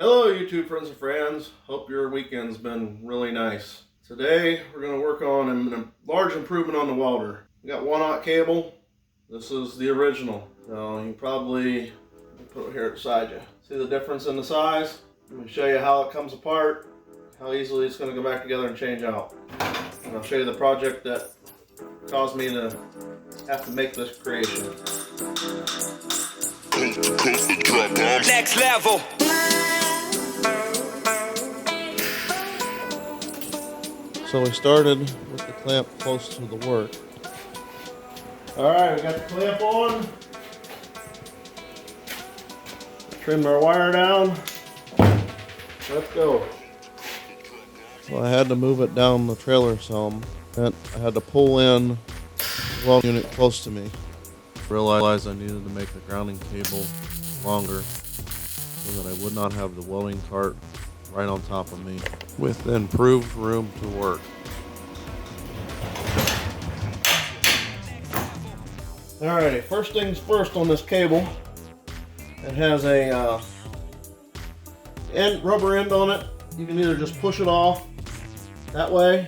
Hello YouTube friends and friends, hope your weekend's been really nice. Today we're going to work on a large improvement on the welder. We got 1/0 cable. This is the original. So you can probably put it here beside you. See the difference in the size? Let me show you how it comes apart, how easily it's going to go back together and change out. And I'll show you the project that caused me to have to make this creation. Next level. So we started with the clamp close to the work. Alright, we got the clamp on. Trim our wire down. Let's go. Well, I had to move it down the trailer some. And I had to pull in the welding unit close to me. Realized I needed to make the grounding cable longer so that I would not have the welding cart right on top of me, with improved room to work. Alrighty, first things first on this cable. It has a rubber end on it. You can either just push it off that way,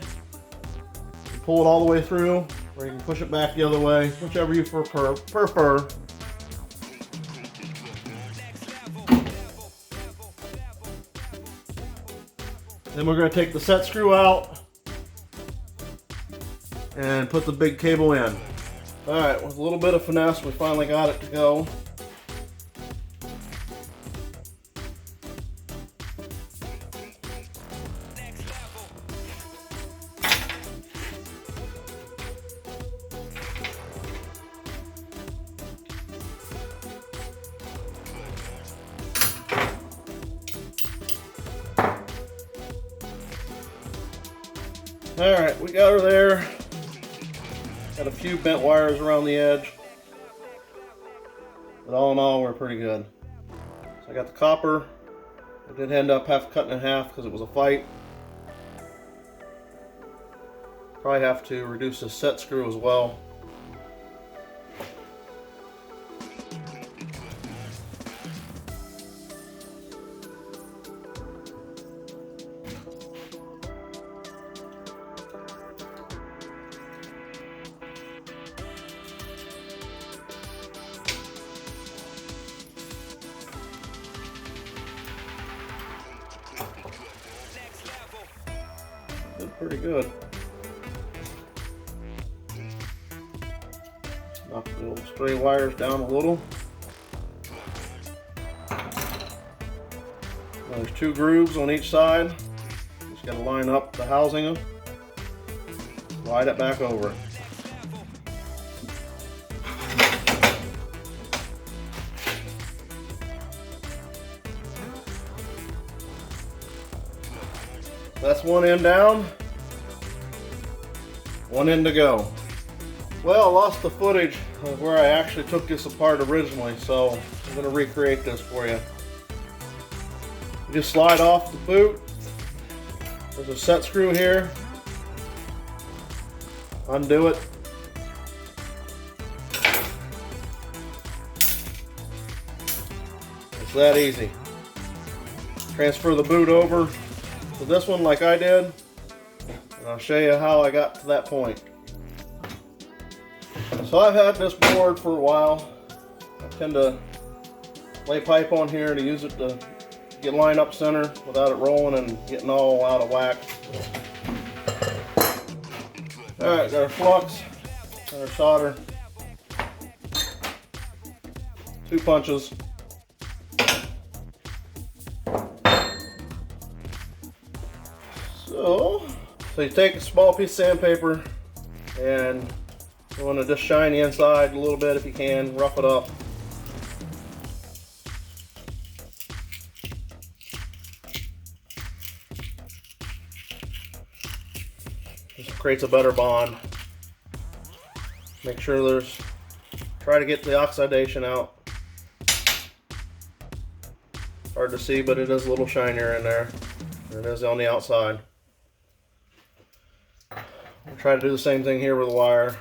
pull it all the way through, or you can push it back the other way, whichever you prefer. Then we're going to take the set screw out and put the big cable in. Alright, with a little bit of finesse, we finally got it to go. Alright, we got her there. Got a few bent wires around the edge. But all in all, we're pretty good. So I got the copper. I did end up cutting it in half because it was a fight. Probably have to reduce the set screw as well. Did pretty good. Knock the little stray wires down a little. Now there's 2 grooves on each side. Just got to line up the housing of. Slide it back over it. That's one end down, one end to go. Well, I lost the footage of where I actually took this apart originally, so I'm going to recreate this for you. You just slide off the boot. There's a set screw here. Undo it. It's that easy. Transfer the boot over to this one like I did, and I'll show you how I got to that point. So I've had this board for a while. I tend to lay pipe on here to use it to get lined up center without it rolling and getting all out of whack. Alright, got our flux, got our solder, 2 punches. So you take a small piece of sandpaper and you want to just shine the inside a little bit if you can, rough it up. Just creates a better bond. Make sure try to get the oxidation out. Hard to see, but it is a little shinier in there than it is on the outside. We'll try to do the same thing here with the wire.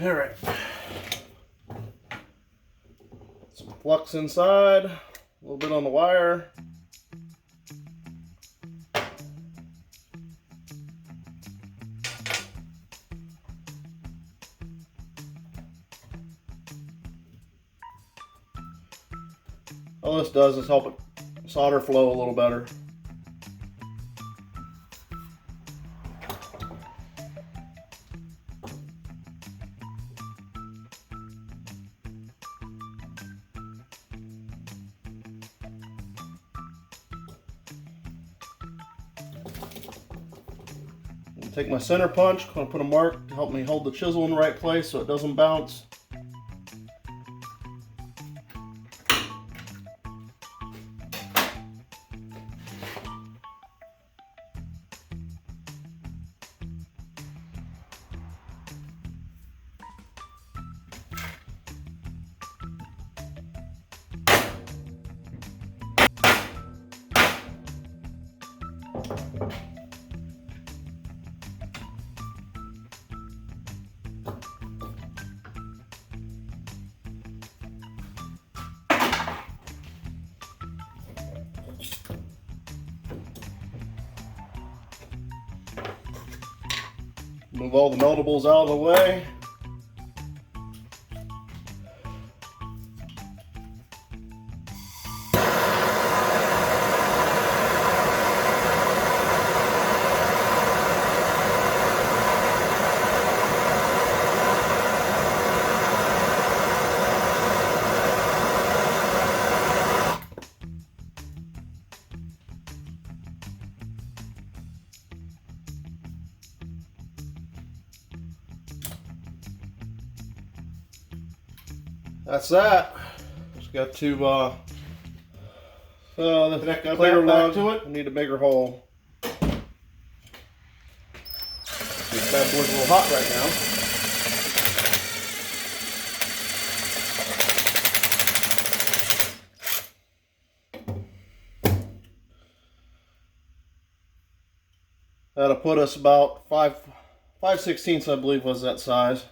All right. Some flux inside, a little bit on the wire. All this does is help it solder flow a little better. Take my center punch, going to put a mark to help me hold the chisel in the right place so it doesn't bounce. Move all the meltables out of the way. That's that. Just got to the clear lug to it. I need a bigger hole. This bad boy's a little hot right now. That'll put us about 5/16, I believe, was that size.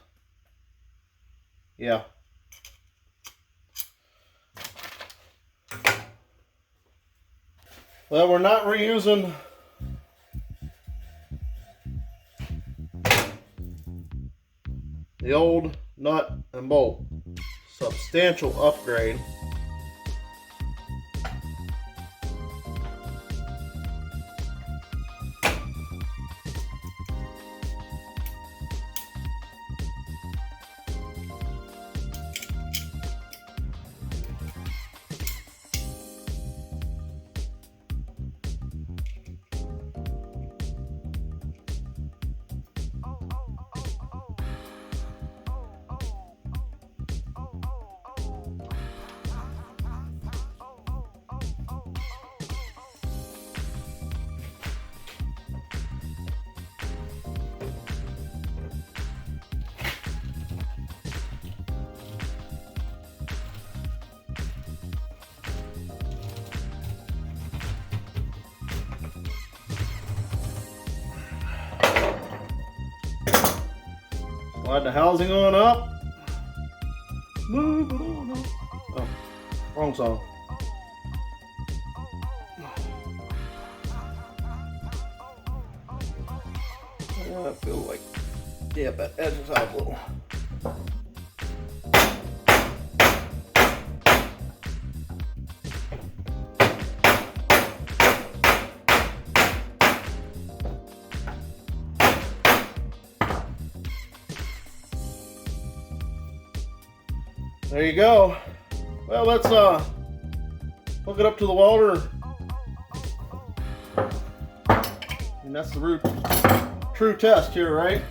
Yeah. Well, we're not reusing the old nut and bolt. Substantial upgrade. Slide the housing on up. Move it on up. Oh, wrong song. I feel like, yeah, that edges out a little. There you go. Well, let's hook it up to the welder. And that's the true test here, right?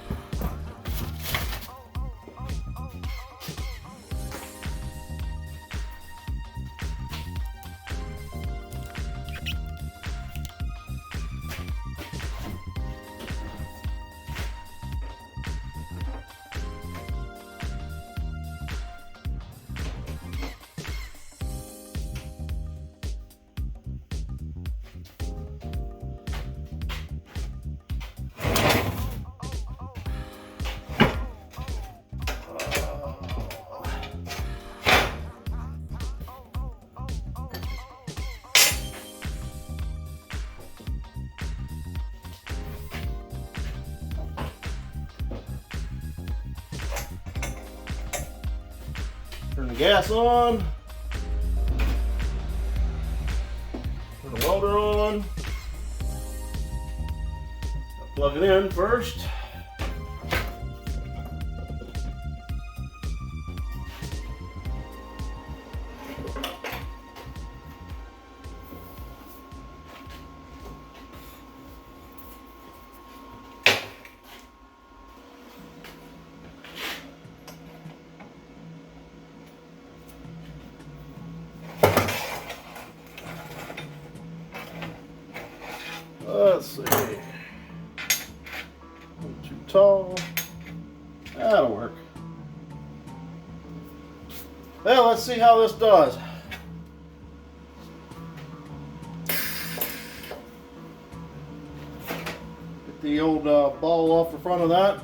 the gas on. Turn the welder on. Plug it in first. Let's see. Too tall. That'll work. Well, let's see how this does. Get the old ball off the front of that.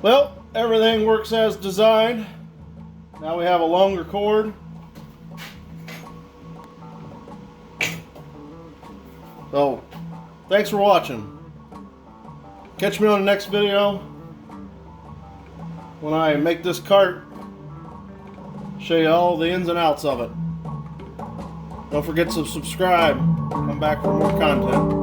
Well, everything works as designed. Now we have a longer cord. So, thanks for watching. Catch me on the next video when I make this cart. Show you all the ins and outs of it. Don't forget to subscribe. Come back for more content.